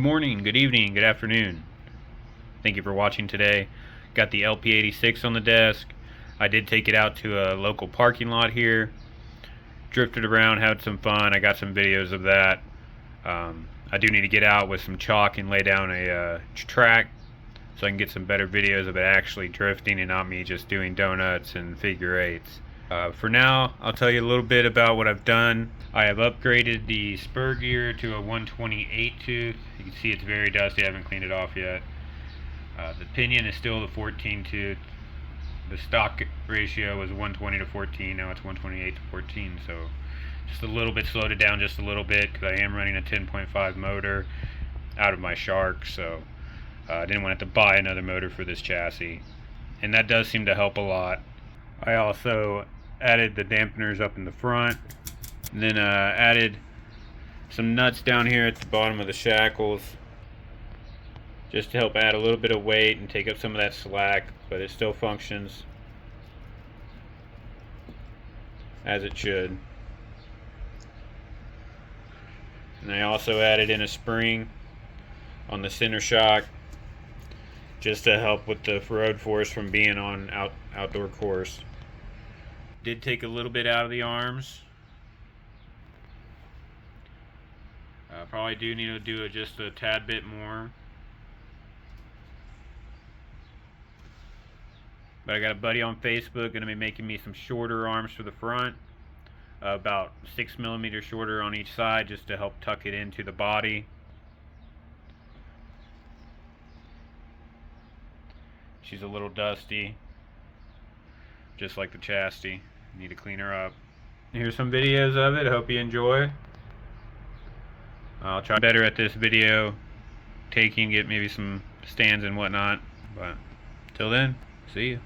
Good morning, good evening, good afternoon. Thank you for watching today. Got the LP86 on the desk. I did take it out to a local parking lot here. Drifted around, had some fun. I got some videos of that. I do need to get out with some chalk and lay down a track so I can get some better videos of it actually drifting and not me just doing donuts and figure eights. For now, I'll tell you a little bit about what I've done. I have upgraded the spur gear to a 128 tooth. You can see it's very dusty. I haven't cleaned it off yet. The pinion is still the 14 tooth. The stock ratio was 120 to 14. Now it's 128 to 14. So just a little bit, slowed it down just a little bit because I am running a 10.5 motor out of my Shark. So I didn't want to have to buy another motor for this chassis. And that does seem to help a lot. I also added the dampeners up in the front, and then added some nuts down here at the bottom of the shackles just to help add a little bit of weight and take up some of that slack, but it still functions as it should. And I also added in a spring on the center shock just to help with the road force from being on outdoor course. Did take a little bit out of the arms. Probably do need to do it just a tad bit more. But I got a buddy on Facebook going to be making me some shorter arms for the front. About 6 millimeters shorter on each side just to help tuck it into the body. She's a little dusty, just like the chassis. Need to clean her up. Here's some videos of it. Hope you enjoy. I'll try better at this video taking, get maybe some stands and whatnot. But till then, see you.